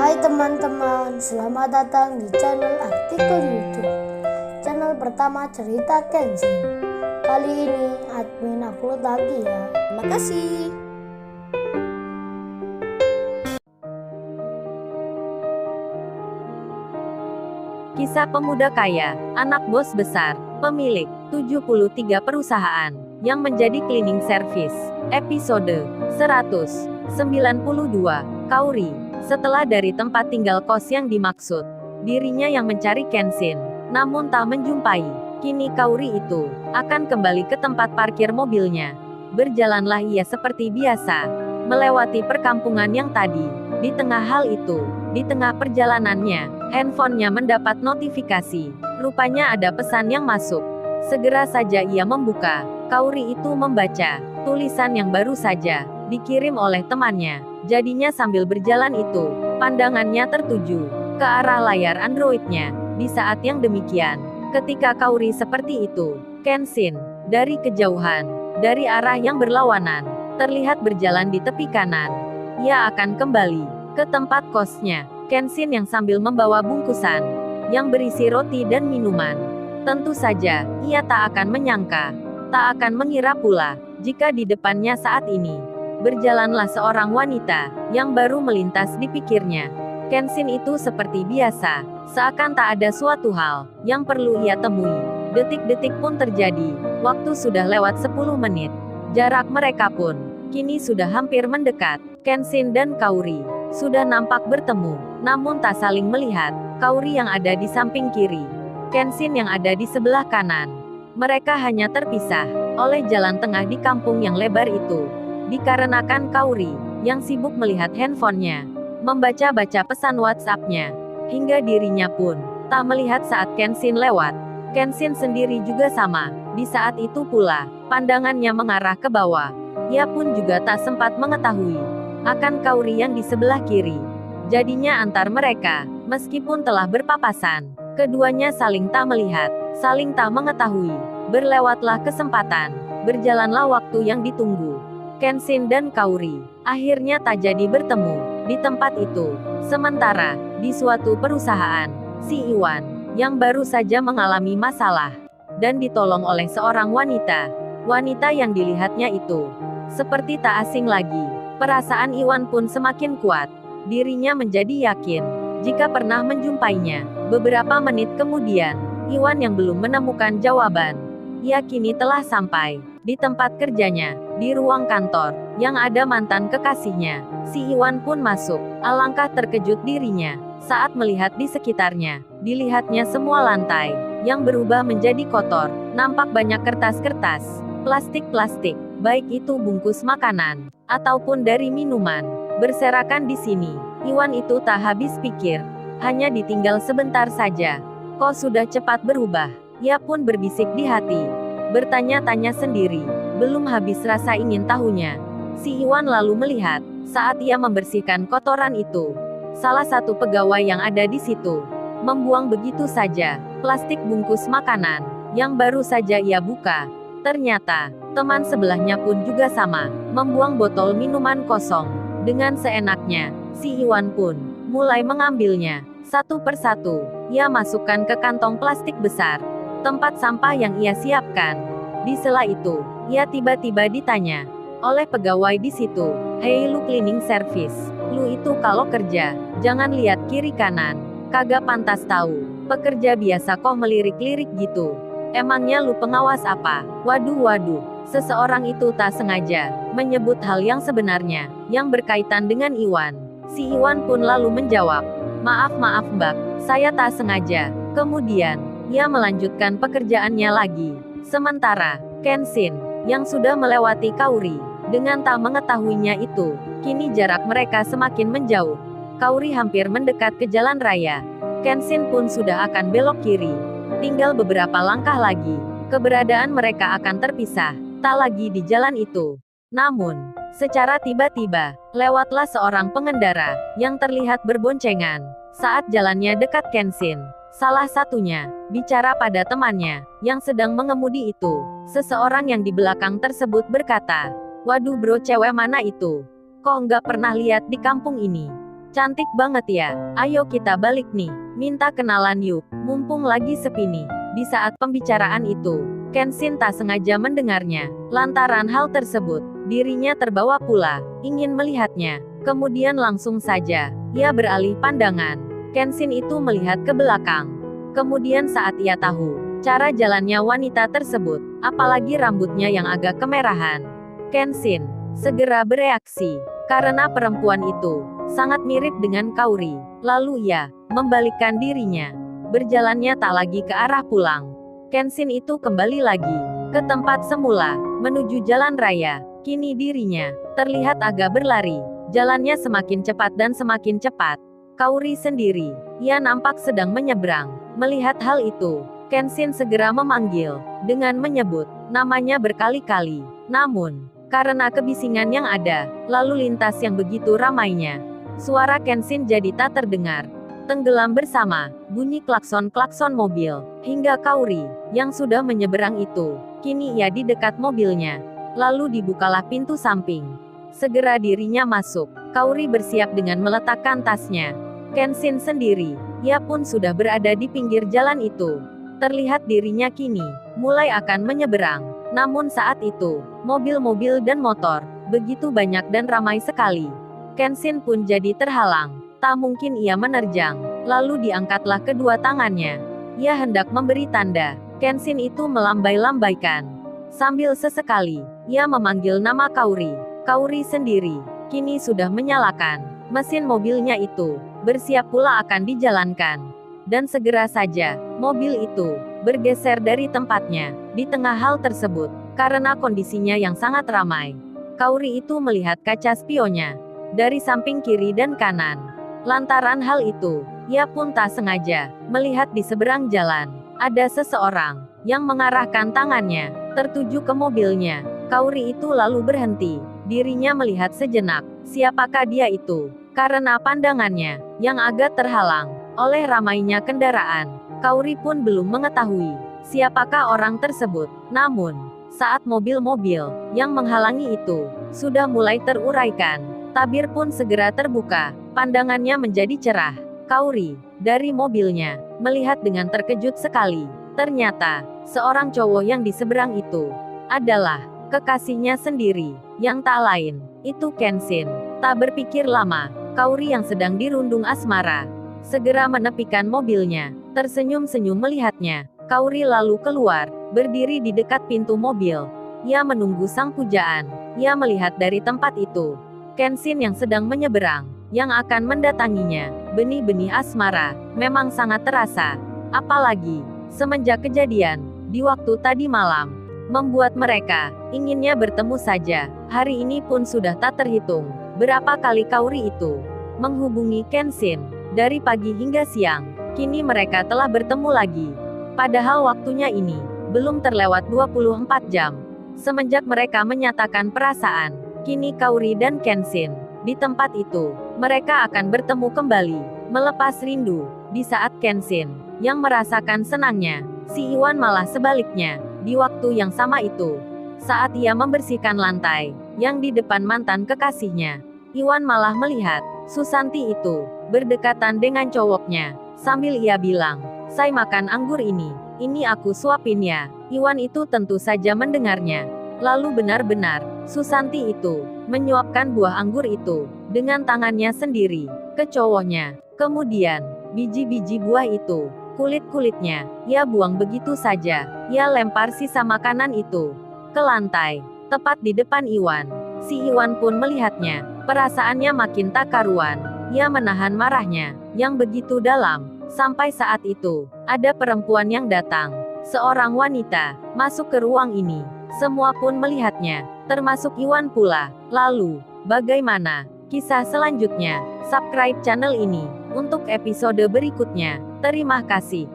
Hai teman-teman, selamat datang di channel artikel YouTube. Channel pertama cerita Kenshin. Kali ini admin upload lagi ya. Terima kasih. Kisah pemuda kaya, anak bos besar, pemilik 73 perusahaan, yang menjadi cleaning service. Episode 192, Kaori. Setelah dari tempat tinggal kos yang dimaksud, dirinya yang mencari Kenshin, namun tak menjumpai. Kini Kaori itu akan kembali ke tempat parkir mobilnya. Berjalanlah ia seperti biasa, melewati perkampungan yang tadi. Di tengah hal itu, di tengah perjalanannya, handphonenya mendapat notifikasi. Rupanya ada pesan yang masuk. Segera saja ia membuka. Kaori itu membaca tulisan yang baru saja dikirim oleh temannya. Jadinya sambil berjalan itu, pandangannya tertuju ke arah layar Androidnya. Di saat yang demikian, ketika Kaori seperti itu, Kenshin, dari kejauhan, dari arah yang berlawanan, terlihat berjalan di tepi kanan. Ia akan kembali ke tempat kosnya. Kenshin yang sambil membawa bungkusan yang berisi roti dan minuman. Tentu saja, ia tak akan menyangka, tak akan mengira pula, jika di depannya saat ini berjalanlah seorang wanita yang baru melintas di pikirnya. Kenshin itu seperti biasa, seakan tak ada suatu hal yang perlu ia temui. Detik-detik pun terjadi, waktu sudah lewat 10 menit. Jarak mereka pun kini sudah hampir mendekat. Kenshin dan Kaori sudah nampak bertemu, namun tak saling melihat. Kaori yang ada di samping kiri, Kenshin yang ada di sebelah kanan. Mereka hanya terpisah oleh jalan tengah di kampung yang lebar itu. Dikarenakan Kaori yang sibuk melihat handphonenya, membaca-baca pesan WhatsApp-nya, hingga dirinya pun tak melihat saat Kenshin lewat. Kenshin sendiri juga sama. Di saat itu pula, pandangannya mengarah ke bawah. Ia pun juga tak sempat mengetahui akan Kaori yang di sebelah kiri. Jadinya antar mereka, meskipun telah berpapasan, keduanya saling tak melihat, saling tak mengetahui. Berlewatlah kesempatan, berjalanlah waktu yang ditunggu. Kenshin dan Kaori akhirnya tak jadi bertemu di tempat itu. Sementara di suatu perusahaan, si Iwan yang baru saja mengalami masalah dan ditolong oleh seorang wanita. Wanita yang dilihatnya itu seperti tak asing lagi. Perasaan Iwan pun semakin kuat. Dirinya menjadi yakin jika pernah menjumpainya. Beberapa menit kemudian, Iwan yang belum menemukan jawaban, ia kini telah sampai di tempat kerjanya. Di ruang kantor, yang ada mantan kekasihnya, si Iwan pun masuk. Alangkah terkejut dirinya, saat melihat di sekitarnya. Dilihatnya semua lantai, yang berubah menjadi kotor. Nampak banyak kertas-kertas, plastik-plastik, baik itu bungkus makanan, ataupun dari minuman, berserakan di sini. Iwan itu tak habis pikir, hanya ditinggal sebentar saja. Kok sudah cepat berubah? Ia pun berbisik di hati, bertanya-tanya sendiri. Belum habis rasa ingin tahunya, si Iwan lalu melihat, saat ia membersihkan kotoran itu, salah satu pegawai yang ada di situ membuang begitu saja plastik bungkus makanan yang baru saja ia buka. Ternyata, teman sebelahnya pun juga sama, membuang botol minuman kosong. Dengan seenaknya, si Iwan pun mulai mengambilnya. Satu persatu, ia masukkan ke kantong plastik besar, tempat sampah yang ia siapkan. Di sela itu, ia tiba-tiba ditanya oleh pegawai di situ, "Hei lu cleaning service, lu itu kalau kerja, jangan lihat kiri kanan. Kagak pantas tahu, pekerja biasa kok melirik-lirik gitu. Emangnya lu pengawas apa?" Waduh, seseorang itu tak sengaja menyebut hal yang sebenarnya, yang berkaitan dengan Iwan. Si Iwan pun lalu menjawab, Maaf Mbak, saya tak sengaja." Kemudian, ia melanjutkan pekerjaannya lagi. Sementara, Kenshin, yang sudah melewati Kaori, dengan tak mengetahuinya itu, kini jarak mereka semakin menjauh. Kaori hampir mendekat ke jalan raya. Kenshin pun sudah akan belok kiri. Tinggal beberapa langkah lagi, keberadaan mereka akan terpisah, tak lagi di jalan itu. Namun, secara tiba-tiba, lewatlah seorang pengendara, yang terlihat berboncengan, saat jalannya dekat Kenshin. Salah satunya bicara pada temannya yang sedang mengemudi itu. Seseorang yang di belakang tersebut berkata, "Waduh bro, cewek mana itu? Kok nggak pernah lihat di kampung ini?" Cantik banget ya, ayo kita balik nih, minta kenalan yuk, mumpung lagi sepi nih. Di saat pembicaraan itu, Kenshin tak sengaja mendengarnya. Lantaran hal tersebut, dirinya terbawa pula, ingin melihatnya. Kemudian langsung saja, ia beralih pandangan. Kenshin itu melihat ke belakang. Kemudian saat ia tahu, cara jalannya wanita tersebut, apalagi rambutnya yang agak kemerahan, Kenshin segera bereaksi, karena perempuan itu sangat mirip dengan Kaori. Lalu ia membalikkan dirinya, berjalannya tak lagi ke arah pulang. Kenshin itu kembali lagi ke tempat semula, menuju jalan raya. Kini dirinya terlihat agak berlari, jalannya semakin cepat dan semakin cepat. Kaori sendiri, ia nampak sedang menyeberang. Melihat hal itu, Kenshin segera memanggil, dengan menyebut namanya berkali-kali. Namun, karena kebisingan yang ada, lalu lintas yang begitu ramainya, suara Kenshin jadi tak terdengar. Tenggelam bersama bunyi klakson-klakson mobil, hingga Kaori, yang sudah menyeberang itu, kini ia di dekat mobilnya. Lalu dibukalah pintu samping. Segera dirinya masuk. Kaori bersiap dengan meletakkan tasnya. Kenshin sendiri, ia pun sudah berada di pinggir jalan itu. Terlihat dirinya kini mulai akan menyeberang. Namun saat itu, mobil-mobil dan motor begitu banyak dan ramai sekali. Kenshin pun jadi terhalang. Tak mungkin ia menerjang. Lalu diangkatlah kedua tangannya. Ia hendak memberi tanda. Kenshin itu melambai-lambaikan. Sambil sesekali, ia memanggil nama Kaori. Kaori sendiri, kini sudah menyalakan mesin mobilnya itu. Bersiap pula akan dijalankan. Dan segera saja, mobil itu bergeser dari tempatnya. Di tengah hal tersebut, karena kondisinya yang sangat ramai, Kaori itu melihat kaca spionnya dari samping kiri dan kanan. Lantaran hal itu, ia pun tak sengaja melihat di seberang jalan ada seseorang yang mengarahkan tangannya tertuju ke mobilnya. Kaori itu lalu berhenti. Dirinya melihat sejenak, siapakah dia itu? Karena pandangannya yang agak terhalang oleh ramainya kendaraan, Kaori pun belum mengetahui siapakah orang tersebut. Namun, saat mobil-mobil yang menghalangi itu sudah mulai teruraikan, tabir pun segera terbuka. Pandangannya menjadi cerah. Kaori, dari mobilnya, melihat dengan terkejut sekali. Ternyata, seorang cowok yang di seberang itu adalah kekasihnya sendiri, yang tak lain, itu Kenshin. Tak berpikir lama, Kaori yang sedang dirundung asmara segera menepikan mobilnya, tersenyum-senyum melihatnya. Kaori lalu keluar, berdiri di dekat pintu mobil. Ia menunggu sang pujaan. Ia melihat dari tempat itu Kenshin yang sedang menyeberang, yang akan mendatanginya. Benih-benih asmara memang sangat terasa, apalagi semenjak kejadian di waktu tadi malam, membuat mereka inginnya bertemu saja. Hari ini pun sudah tak terhitung berapa kali Kaori itu menghubungi Kenshin dari pagi hingga siang. Kini mereka telah bertemu lagi, padahal waktunya ini belum terlewat 24 jam semenjak mereka menyatakan perasaan. Kini Kaori dan Kenshin di tempat itu, mereka akan bertemu kembali, melepas rindu. Di saat Kenshin yang merasakan senangnya, si Iwan malah sebaliknya. Di waktu yang sama itu, saat ia membersihkan lantai yang di depan mantan kekasihnya, Iwan malah melihat Susanti itu berdekatan dengan cowoknya. Sambil ia bilang, "Saya makan anggur ini aku suapin ya." Iwan itu tentu saja mendengarnya. Lalu benar-benar, Susanti itu menyuapkan buah anggur itu dengan tangannya sendiri ke cowoknya. Kemudian, biji-biji buah itu, kulit-kulitnya, ia buang begitu saja. Ia lempar sisa makanan itu ke lantai, tepat di depan Iwan. Si Iwan pun melihatnya, perasaannya makin tak karuan. Ia menahan marahnya yang begitu dalam. Sampai saat itu, ada perempuan yang datang, seorang wanita, masuk ke ruang ini. Semua pun melihatnya, termasuk Iwan pula. Lalu, bagaimana kisah selanjutnya? Subscribe channel ini untuk episode berikutnya. Terima kasih.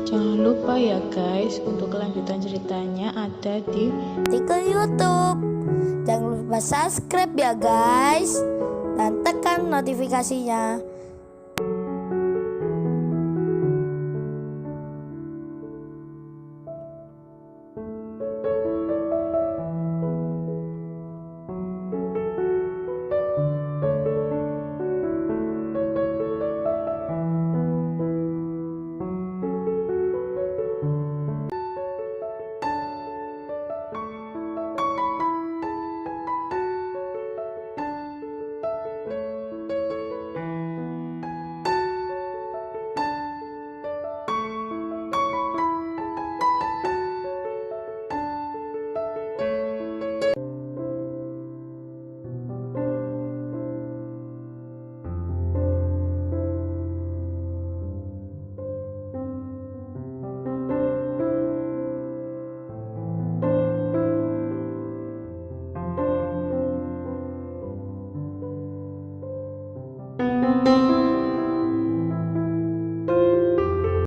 Jangan lupa ya guys, untuk kelanjutan ceritanya ada di YouTube. Jangan lupa subscribe ya guys, dan tekan notifikasinya